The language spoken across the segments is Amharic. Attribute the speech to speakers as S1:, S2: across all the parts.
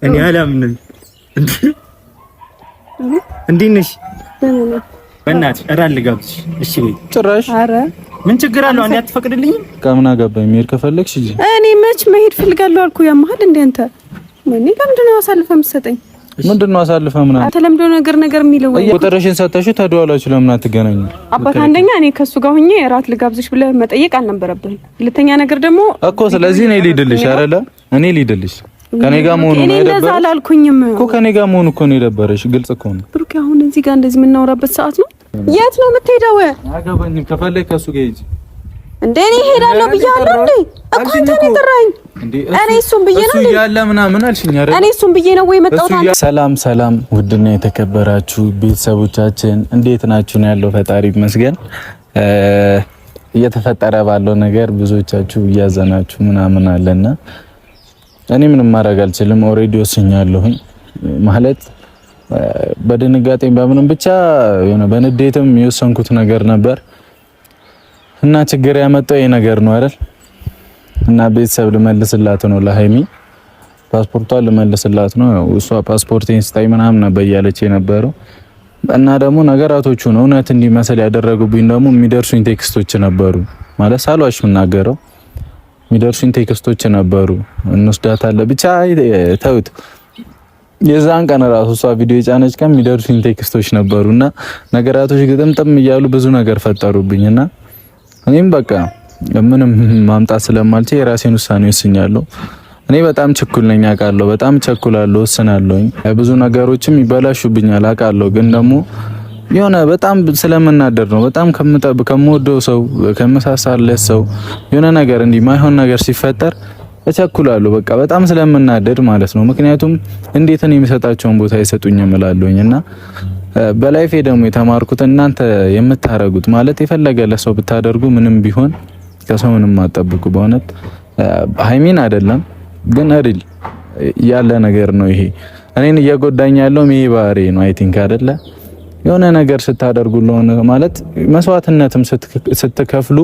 S1: እኔ አላምንም። እንዴት ነሽ? በእናትሽ እራት ልጋብዝሽ። እሺ በይ። ጭራሽ ኧረ ምን ችግር አለው? አንዴ አትፈቅድልኝም? ከምን አገባኝ? መሄድ ከፈለግሽ ሂጂ። እኔ መች መሄድ ፈልጋለሁ አልኩ። ያመሃል እንዴ አንተ? ምን ለምንድን ነው አሳልፈህ የምትሰጠኝ? ምንድን ነው አሳልፈህ ምናምን? ተለምዶ ነገር የሚለው ወይ ቁጥርሽን ሰጥተሽው ተደዋላችሁ ለምን አትገናኙ? አባት አንደኛ እኔ ከሱ ጋር ሆኜ እራት ልጋብዝሽ ብለህ መጠየቅ አልነበረብህም። ሁለተኛ ነገር ደግሞ እኮ ስለዚህ እኔ ልሂድልሽ አይደለ? እኔ ልሂድልሽ ከኔ ጋር መሆኑ ነው የደበረሽ? እኔ እንደዛ አላልኩኝም እኮ ከኔ ጋር መሆኑ እኮ ነው የደበረሽ። ግልጽ እኮ ነው ብሩክ። አሁን እዚህ ጋር እንደዚህ የምናወራበት ሰዓት ነው? የት ነው የምትሄደው? አገባኝም። ከፈለክ ከሱ ጋር ሂጂ። እንዴ እኔ ሄዳለሁ ብያለሁ እንዴ እኮ አንተ ነው የጠራኸኝ። እኔ እሱን ብዬ ነው እሱ ያለ ምናምን አልሽኝ አይደል? እኔ እሱን ብዬ ነው ወይ መጣሁት። ሰላም ሰላም፣ ውድና የተከበራችሁ ቤተሰቦቻችን እንዴት ናችሁ? ነው ያለው ፈጣሪ ይመስገን። እየተፈጠረ ባለው ነገር ብዙዎቻችሁ እያዘናችሁ ምናምን አለና እኔ ምንም ማድረግ አልችልም። ኦሬዲ ወስኛለሁኝ ማለት በድንጋጤም በምንም ብቻ የሆነ በንዴትም የወሰንኩት ነገር ነበር እና ችግር ያመጣው ይሄ ነገር ነው አይደል? እና ቤተሰብ ልመልስላት ነው ለሃይሚ ፓስፖርቷን ልመልስላት ነው። እሷ ፓስፖርቴን ስታይ ምናምን ነበር እያለች የነበረው እና ደግሞ ነገራቶቹ ነው እውነት እንዲመስል ያደረጉብኝ ደግሞ የሚደርሱኝ ቴክስቶች ነበሩ ማለት ሳልዋሽ ምናገረው የሚደርሱኝ ቴክስቶች ነበሩ። እንወስዳታለን ብቻ ተውት። የዛን ቀን ራሱ እሷ ቪዲዮ የጫነች ቀን የሚደርሱኝ ቴክስቶች ነበሩና ነገራቶች ግጥምጥም እያሉ ብዙ ነገር ፈጠሩብኝና እኔም በቃ ምንም ማምጣት ስለማልችል የራሴን ውሳኔ ወስኛለሁ። እኔ በጣም ችኩል ነኝ አውቃለሁ። በጣም ቸኩላለሁ፣ ወስናለሁኝ። ብዙ ነገሮችም ይበላሹብኛል አውቃለሁ። ግን ደግሞ የሆነ በጣም ስለምናደር ነው። በጣም ከምወደው ሰው ከመሳሳለት ሰው የሆነ ነገር እንዲህ ማይሆን ነገር ሲፈጠር እቸኩላለሁ። በቃ በጣም ስለምናደድ ማለት ነው። ምክንያቱም እንዴት ነው የሚሰጣቸውን ቦታ ይሰጡኝም እላለሁኝና በላይፌ ደግሞ የተማርኩት እናንተ የምታረጉት ማለት የፈለገ ለሰው ብታደርጉ ምንም ቢሆን ከሰው ምንም አትጠብቁ። በእውነት ሃይሚን አይደለም ግን ሪል ያለ ነገር ነው ይሄ። እኔን እየጎዳኝ ያለው ይሄ ባህሪ ነው። አይ ቲንክ አይደለ የሆነ ነገር ስታደርጉ ማለት መስዋዕትነትም ስትከፍሉ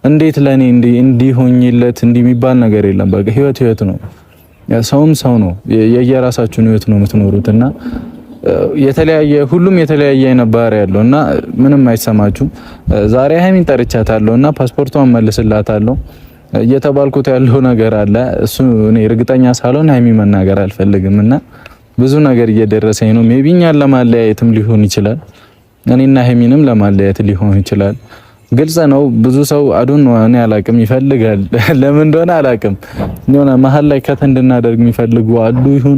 S1: እንዴት ለኔ እንዲሆኝለት እንደሚባል ነገር የለም። በቃ ህይወት ነው። ሰውም ሰው ነው። የየራሳችሁን ህይወት ነው የምትኖሩትና ሁሉም የተለያየ አይነት ባህሪ ያለውና ምንም አይሰማችሁም። ዛሬ ሃይሚን ጠርቻታለሁና ፓስፖርቷን መልስላታለሁ እየተባልኩት ያለው ነገር አለ። እሱ እኔ እርግጠኛ ሳልሆን ሃይሚ መናገር አልፈልግምና ብዙ ነገር እየደረሰኝ ነው። ሜቢ እኛን ለማለያየትም ሊሆን ይችላል፣ እኔና ሃይሚንም ለማለያየት ሊሆን ይችላል። ግልጽ ነው። ብዙ ሰው አዱን እኔ አላቅም ይፈልጋል። ለምን እንደሆነ አላቅም። የሆነ መሀል ላይ ከት እንድናደርግ የሚፈልጉ አሉ ይሁን